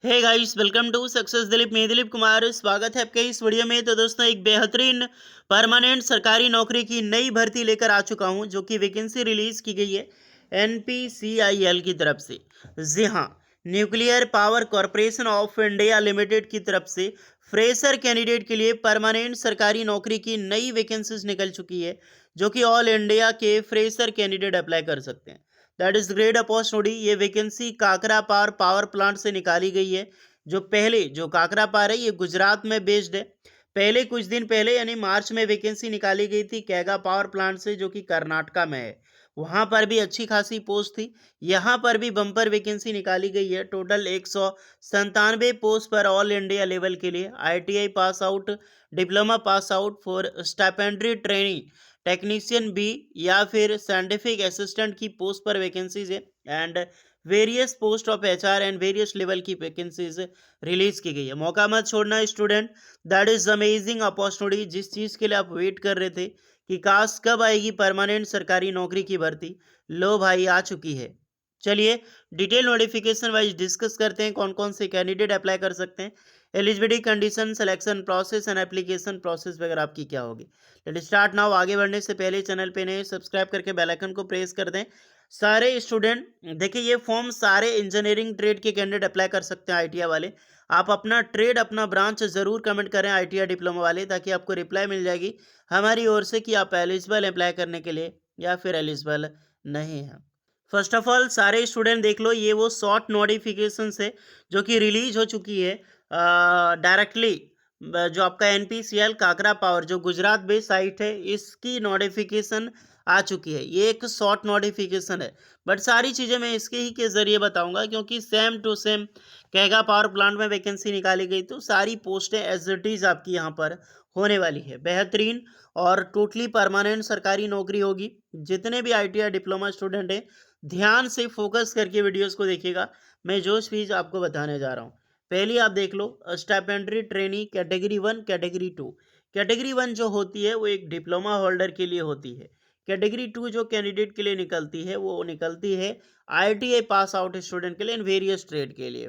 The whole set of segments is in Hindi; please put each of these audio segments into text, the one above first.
Hey guys, welcome to success Dilip. मैं दिलीप कुमार, स्वागत है आपके इस वीडियो में। तो दोस्तों, एक बेहतरीन परमानेंट सरकारी नौकरी की नई भर्ती लेकर आ चुका हूं, जो कि वैकेंसी रिलीज की गई है एनपीसीआईएल की तरफ से। जी हाँ, nuclear power corporation of India limited की तरफ से फ्रेशर कैंडिडेट के लिए परमानेंट सरकारी नौकरी की नई वैकेंसीज निकल चुकी है, जो कि ऑल इंडिया के फ्रेशर कैंडिडेट अप्लाई कर सकते हैं। That is great opportunity. ये वैकेंसी काकरा पावर प्लांट से निकाली गई है। जो काकरा पार है, ये गुजरात में बेस्ड है। पहले कुछ दिन पहले यानी मार्च में वैकेंसी निकाली गई थी कैगा पावर प्लांट से, जो कि कर्नाटका में है। वहां पर भी अच्छी खासी पोस्ट थी। यहाँ पर भी बम्पर वैकेंसी निकाली गई है। टोटल 197 पोस्ट पर ऑल इंडिया लेवल के लिए ITI pass out, diploma pass out for stipendiary training technician B या फिर साइंटिफिक असिस्टेंट की पोस्ट पर वैकेंसीज है। And various post of HR and various level की वैकेंसीज रिलीज की गई है। मौका मत छोड़ना student. That is amazing opportunity. जिस चीज़ के लिए आप वेट कर रहे थे कि काश कब आएगी परमानेंट सरकारी नौकरी की भर्ती, लो भाई आ चुकी है। चलिए डिटेल नोटिफिकेशन वाइज डिस्कस करते हैं कौन कौन से कैंडिडेट अप्लाई कर सकते हैं, eligibility condition, selection process and application process वगैरह आपकी क्या होगी। Let start now. आगे बढ़ने से पहले चैनल पे नए सब्सक्राइब करके बेल आइकन को प्रेस कर दें। सारे स्टूडेंट देखिए, ये फॉर्म सारे इंजीनियरिंग ट्रेड के कैंडिडेट अप्लाई कर सकते हैं, आईटीआई वाले। आप अपना ट्रेड अपना ब्रांच जरूर कमेंट करें आईटीआई डिप्लोमा वाले, ताकि आपको रिप्लाई मिल जाएगी हमारी ओर से कि आप एलिजिबल अप्लाई करने के लिए या फिर एलिजिबल नहीं है। फर्स्ट ऑफ ऑल सारे स्टूडेंट देख लो, ये वो शॉर्ट नोटिफिकेशन है जो कि रिलीज हो चुकी है डायरेक्टली। जो आपका एनपीसीएल काकरा पावर जो गुजरात बेस्ड साइट है, इसकी नोटिफिकेशन आ चुकी है। ये एक शॉर्ट नोटिफिकेशन है, बट सारी चीज़ें मैं इसके ही के ज़रिए बताऊंगा, क्योंकि same to same Kaiga power plant में वैकेंसी निकाली गई, तो सारी पोस्टें एज इट इज़ आपकी यहाँ पर होने वाली है। बेहतरीन और टोटली परमानेंट सरकारी नौकरी होगी। जितने भी आईटीआई डिप्लोमा स्टूडेंट हैं, ध्यान से फोकस करके वीडियोस को देखिएगा। मैं जो चीज़ आपको बताने जा रहा हूँ, पहली आप देख लो, stipendiary trainee category 1 category 2। Category 1 जो होती है वो एक डिप्लोमा होल्डर के लिए होती है। कैटेगरी 2 जो कैंडिडेट के लिए निकलती है, वो निकलती है आईटीआई पास आउट स्टूडेंट के लिए, इन वेरियस ट्रेड के लिए।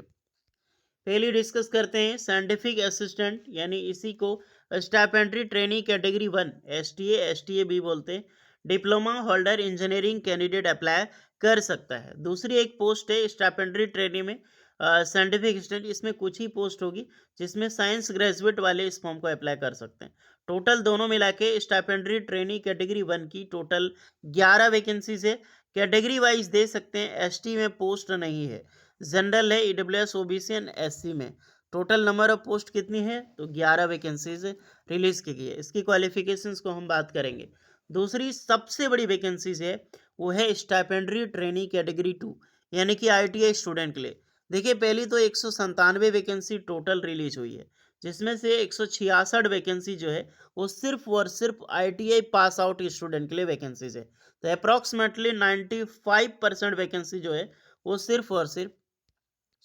पहले डिस्कस करते हैं साइंटिफिक असिस्टेंट, यानी इसी को स्टाइपेंड्री ट्रेनी कैटेगरी 1 एसटीए भी बोलते हैं। Diploma holder engineering candidate apply कर सकता है। दूसरी एक पोस्ट है स्टाइपेंड्री ट्रेनी में साइंटिफिक असिस्टेंट। इसमें कुछ ही पोस्ट होगी जिसमें साइंस ग्रेजुएट वाले इस फॉर्म को अप्लाई कर सकते हैं। टोटल दोनों मिला के स्टाइपेंड्री ट्रेनी कैटेगरी 1 की टोटल 11 वैकेंसीज है। कैटेगरी वाइज दे सकते हैं, एसटी में पोस्ट नहीं है, जनरल है, ईडब्ल्यूएस, ओबीसी एंड एससी में। टोटल नंबर ऑफ पोस्ट कितनी है, तो 11 वैकेंसीज रिलीज की गई है। इसकी क्वालिफिकेशंस को हम बात करेंगे। दूसरी सबसे बड़ी वैकेंसीज है वो है स्टाइपेंड्री ट्रेनी कैटेगरी 2, यानी कि आईटीआई स्टूडेंट के लिए। देखिए, पहली तो 197 वैकेंसी टोटल रिलीज हुई है, जिसमें से 166 वैकेंसी जो है वो सिर्फ और सिर्फ आईटीआई पास आउट स्टूडेंट के लिए वैकेंसीज है। तो अप्रॉक्सीमेटली 95% वैकेंसी जो है वो सिर्फ और सिर्फ,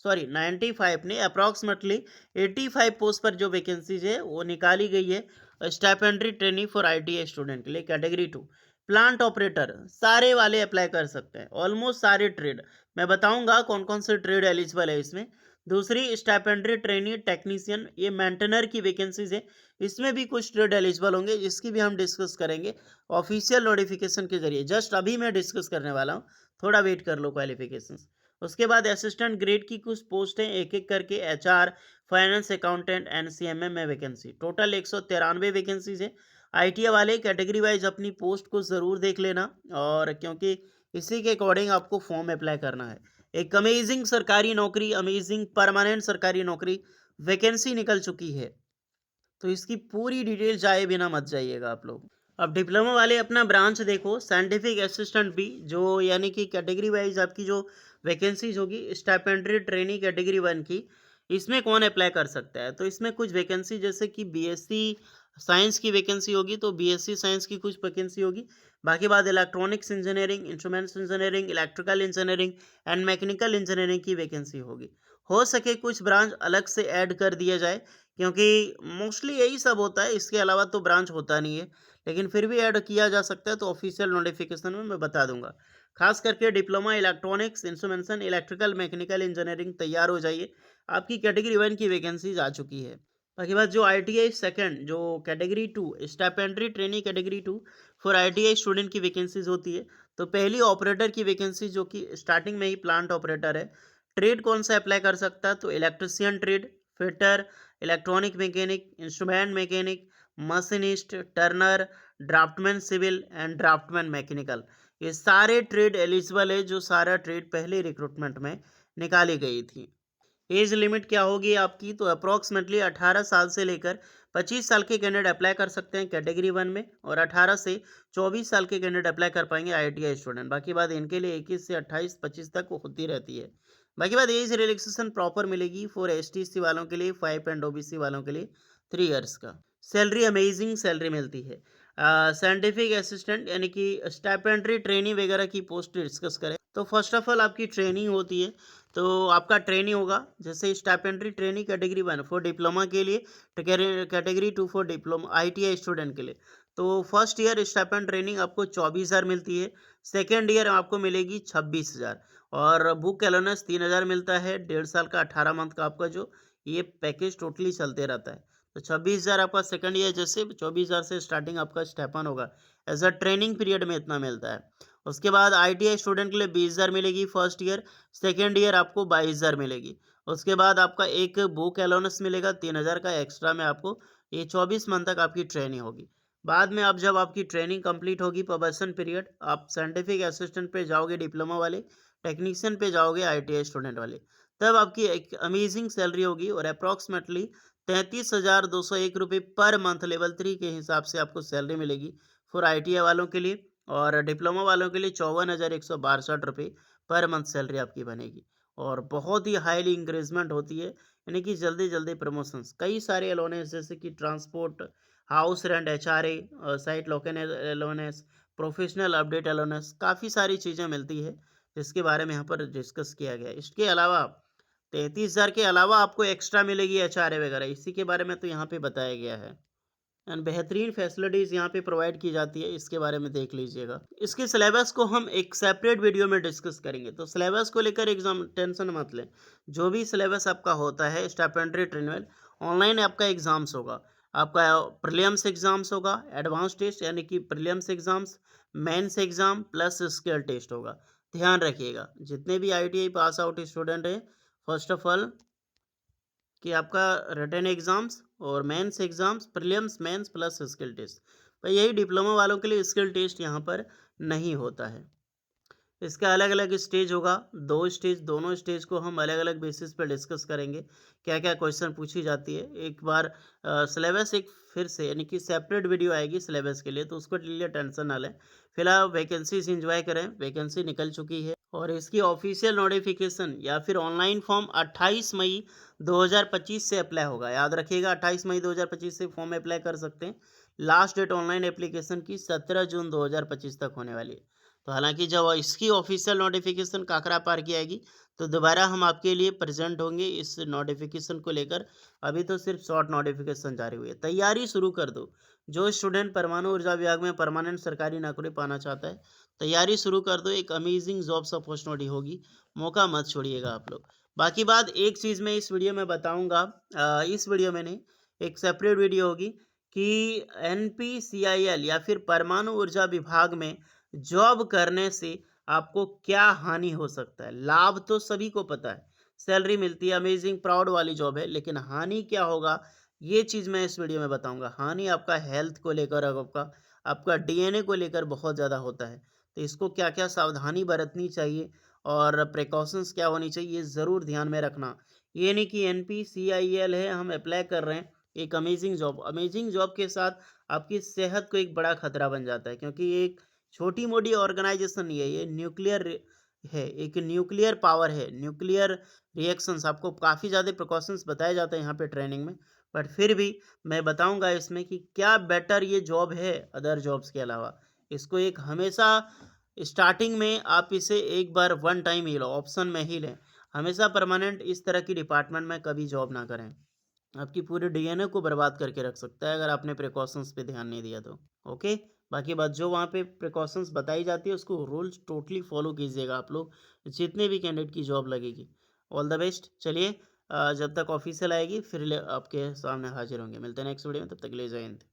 सॉरी 95 ने, अप्रॉक्सीमेटली 85 पोस्ट पर जो वैकेंसीज है वो निकाली गई है stipendiary training for ITI student के लिए कैटेगरी 2। प्लांट ऑपरेटर सारे वाले अप्लाई कर सकते हैं, ऑलमोस्ट सारे ट्रेड। मैं बताऊंगा कौन कौन से ट्रेड एलिजिबल है इसमें। दूसरी स्टाइपेंड्री ट्रेनिंग टेक्नीशियन, ये मेंटेनर की वैकेंसीज है। इसमें भी कुछ ट्रेड एलिजिबल होंगे, जिसकी भी हम डिस्कस करेंगे ऑफिशियल नोटिफिकेशन के जरिए। जस्ट अभी मैं डिस्कस करने वाला हूँ, थोड़ा वेट कर लो क्वालिफिकेशंस। उसके बाद असिस्टेंट ग्रेड की कुछ पोस्ट हैं, एक एक करके। HR, finance accountant and CMM में वैकेंसी, टोटल 193 वैकेंसीज है। आईटीआई वाले कैटेगरी वाइज अपनी पोस्ट को ज़रूर देख लेना, और क्योंकि इसी के अकॉर्डिंग आपको फॉर्म अप्लाई करना है। एक अमेजिंग सरकारी नौकरी, अमेजिंग परमानेंट सरकारी नौकरी वैकेंसी निकल चुकी है, तो इसकी पूरी डिटेल जाए बिना मत जाइएगा आप लोग। अब डिप्लोमा वाले अपना ब्रांच देखो, साइंटिफिक असिस्टेंट भी, जो यानी कि कैटेगरी वाइज आपकी जो वैकेंसीज होगी स्टाइपेंड्री ट्रेनी कैटेगरी 1 की, इसमें कौन अप्लाई कर सकता है। तो इसमें कुछ वैकेंसी, जैसे कि बीएससी साइंस की वैकेंसी होगी, तो बीएससी साइंस की कुछ वैकेंसी होगी। बाकी बात electronics engineering, instruments engineering, electrical engineering and mechanical engineering की वैकेंसी होगी। हो सके कुछ ब्रांच अलग से ऐड कर दिया जाए, क्योंकि मोस्टली यही सब होता है, इसके अलावा तो ब्रांच होता नहीं है, लेकिन फिर भी ऐड किया जा सकता है, तो ऑफिशियल नोटिफिकेशन में मैं बता दूंगा। खास करके diploma electronics instrumentation electrical mechanical engineering तैयार हो जाइए। आपकी कैटेगरी 1 की वैकेंसीज आ चुकी है। बाकी बात जो ITI सेकंड जो category 2 stipendiary training category 2 for ITI student की वैकेंसीज होती है। तो पहली ऑपरेटर की वैकेंसी जो कि स्टार्टिंग में ही प्लांट ऑपरेटर है। ट्रेड कौन सा अप्लाई कर सकता है? तो electrician trade, fitter, electronic mechanic, instrument mechanic, machinist, turner, draftsman civil and draftsman mechanical, ये सारे ट्रेड एलिजिबल है। जो सारा ट्रेड पहले रिक्रूटमेंट में निकाली गई थी। एज लिमिट क्या होगी आपकी? तो अप्रॉक्सीमेटली 18 साल से लेकर 25 साल के कैंडिडेट अप्लाई कर सकते हैं कैटेगरी 1 में, और 18 से 24 साल के कैंडिडेट अप्लाई कर पाएंगे ITI स्टूडेंट। बाकी बात इनके लिए 21 से 28 25 तक होती रहती है। बाकी बात एज रिलैक्सेशन प्रॉपर मिलेगी फॉर STC वालों के लिए 5 एंड OBC वालों के लिए 3 इयर्स का। सैलरी अमेजिंग सैलरी मिलती है। साइंटिफिक असिस्टेंट यानी कि स्टाइपेंड्री ट्रेनिंग वगैरह की पोस्ट डिस्कस करें तो फर्स्ट ऑफ ऑल आपकी ट्रेनिंग होती है। तो आपका ट्रेनिंग होगा जैसे stipendiary training category 1 for diploma के लिए, category 2 for diploma ITI student के लिए। तो फर्स्ट ईयर स्टाइपेंड ट्रेनिंग आपको 24,000 मिलती है। सेकेंड ईयर आपको मिलेगी 26,000, और बुक एलोनेस 3,000 मिलता है। 1.5 साल का 18 मंथ का आपका जो ये पैकेज टोटली चलते रहता है। तो 26,000 आपका सेकंड ईयर, जैसे 24,000 से स्टार्टिंग आपका स्टेपन होगा। एज अ ट्रेनिंग पीरियड में इतना मिलता है। उसके बाद ITI स्टूडेंट के लिए 20,000 मिलेगी फर्स्ट ईयर। सेकेंड ईयर आपको 22,000 मिलेगी। उसके बाद आपका एक बुक एलोनेस मिलेगा 3,000 का एक्स्ट्रा में आपको। ये 24 मंथ तक आपकी ट्रेनिंग होगी। बाद में आप जब आपकी ट्रेनिंग कंप्लीट होगी, प्रोबेशन पीरियड, आप साइंटिफिक असिस्टेंट पे जाओगे डिप्लोमा वाले, टेक्नीशियन पे जाओगे ITI स्टूडेंट वाले, तब आपकी एक अमेजिंग सैलरी होगी, और अप्रॉक्सीमेटली 33,201 रुपये पर मंथ लेवल 3 के हिसाब से आपको सैलरी मिलेगी फॉर ITI वालों के लिए। और डिप्लोमा वालों के लिए 54,162 रुपये पर मंथ सैलरी आपकी बनेगी। और बहुत ही हाईली इंक्रीजमेंट होती है, यानी कि जल्दी जल्दी प्रमोशंस, कई सारे अलोनेस जैसे कि transport, house rent, HRA, site location allowances, professional update allowances, काफ़ी सारी चीज़ें मिलती है जिसके बारे में यहाँ पर डिस्कस किया गया है। इसके अलावा 33,000 के अलावा आपको एक्स्ट्रा मिलेगी HRA वगैरह, इसी के बारे में तो यहाँ पे बताया गया है। एंड बेहतरीन फैसिलिटीज़ यहाँ पे प्रोवाइड की जाती है, इसके बारे में देख लीजिएगा। इसके सिलेबस को हम एक सेपरेट वीडियो में डिस्कस करेंगे, तो सिलेबस को लेकर एग्जाम टेंशन मत लें। जो भी सिलेबस आपका होता है स्टाइपेंड्री ट्रेनिंग, ऑनलाइन आपका एग्जाम्स होगा। आपका प्रीलिम्स एग्जाम्स होगा, एडवांस टेस्ट यानी कि prelims exams, mains exam plus skill test होगा। ध्यान रखिएगा जितने भी ITI पास आउट स्टूडेंट हैं, फर्स्ट ऑफ ऑल कि आपका रिटन एग्जाम्स और mains exams, prelims, mains plus skill test. पर यही डिप्लोमा वालों के लिए स्किल टेस्ट यहाँ पर नहीं होता है। इसका अलग अलग स्टेज होगा, 2 स्टेज, दोनों स्टेज को हम अलग अलग बेसिस पर डिस्कस करेंगे। क्या क्या क्वेश्चन पूछी जाती है एक बार। सिलेबस एक फिर से यानी कि सेपरेट वीडियो आएगी सिलेबस के लिए, तो उसको लिए टेंशन ना लें। फिलहाल वैकेंसीज इंजॉय करें, वैकेंसी निकल चुकी है, और इसकी ऑफिशियल नोटिफिकेशन या फिर ऑनलाइन फॉर्म 28 मई 2025 से अप्लाई होगा। याद रखिएगा 28 मई 2025 से फॉर्म अप्लाई कर सकते हैं। लास्ट डेट ऑनलाइन एप्लीकेशन की 17 जून 2025 तक होने वाली है। तो हालांकि जब इसकी ऑफिशियल नोटिफिकेशन काकरा पार की आएगी तो दोबारा हम आपके लिए प्रेजेंट होंगे इस नोटिफिकेशन को लेकर। अभी तो सिर्फ शॉर्ट नोटिफिकेशन जारी हुई है, तैयारी शुरू कर दो। जो स्टूडेंट परमाणु ऊर्जा विभाग में परमानेंट सरकारी नौकरी पाना चाहता है, तैयारी शुरू कर दो। एक अमेजिंग जॉब्स अपॉर्चुनिटी होगी, मौका मत छोड़िएगा आप लोग। बाकी बात एक चीज़ मैं इस वीडियो में बताऊंगा, इस वीडियो में नहीं, एक सेपरेट वीडियो होगी कि NPCIL या फिर परमाणु ऊर्जा विभाग में जॉब करने से आपको क्या हानि हो सकता है। लाभ तो सभी को पता है, सैलरी मिलती है, अमेजिंग प्राउड वाली जॉब है, लेकिन हानि क्या होगा ये चीज़ मैं इस वीडियो में बताऊंगा। हानि आपका हेल्थ को लेकर, आपका DNA को लेकर बहुत ज़्यादा होता है। तो इसको क्या क्या सावधानी बरतनी चाहिए और प्रिकॉशंस क्या होनी चाहिए, ये ज़रूर ध्यान में रखना। ये नहीं कि NPCIL है हम अप्लाई कर रहे हैं, एक अमेजिंग जॉब के साथ आपकी सेहत को एक बड़ा खतरा बन जाता है, क्योंकि ये एक छोटी मोटी ऑर्गेनाइजेशन नहीं है, ये न्यूक्लियर है, एक न्यूक्लियर पावर है, न्यूक्लियर रिएक्शंस, आपको काफ़ी ज़्यादा प्रिकॉशंस बताए जाते हैं यहाँ पे ट्रेनिंग में। बट फिर भी मैं बताऊंगा इसमें कि क्या बेटर ये जॉब है अदर जॉब्स के अलावा। इसको एक हमेशा स्टार्टिंग में आप इसे एक बार वन टाइम ही लो, ऑप्शन में ही लें। हमेशा परमानेंट इस तरह की डिपार्टमेंट में कभी जॉब ना करें, आपकी पूरे DNA को बर्बाद करके रख सकता है अगर आपने प्रिकॉशंस पे ध्यान नहीं दिया तो। ओके, बाकी बात जो वहाँ पे प्रिकॉशंस बताई जाती है उसको रूल्स टोटली फॉलो कीजिएगा आप लोग, जितने भी कैंडिडेट की जॉब लगेगी। All the best. चलिए जब तक ऑफिशियल आएगी फिर आपके सामने हाजिर होंगे। मिलते हैं नेक्स्ट वीडियो में, तब तक के लिए जय हिंद।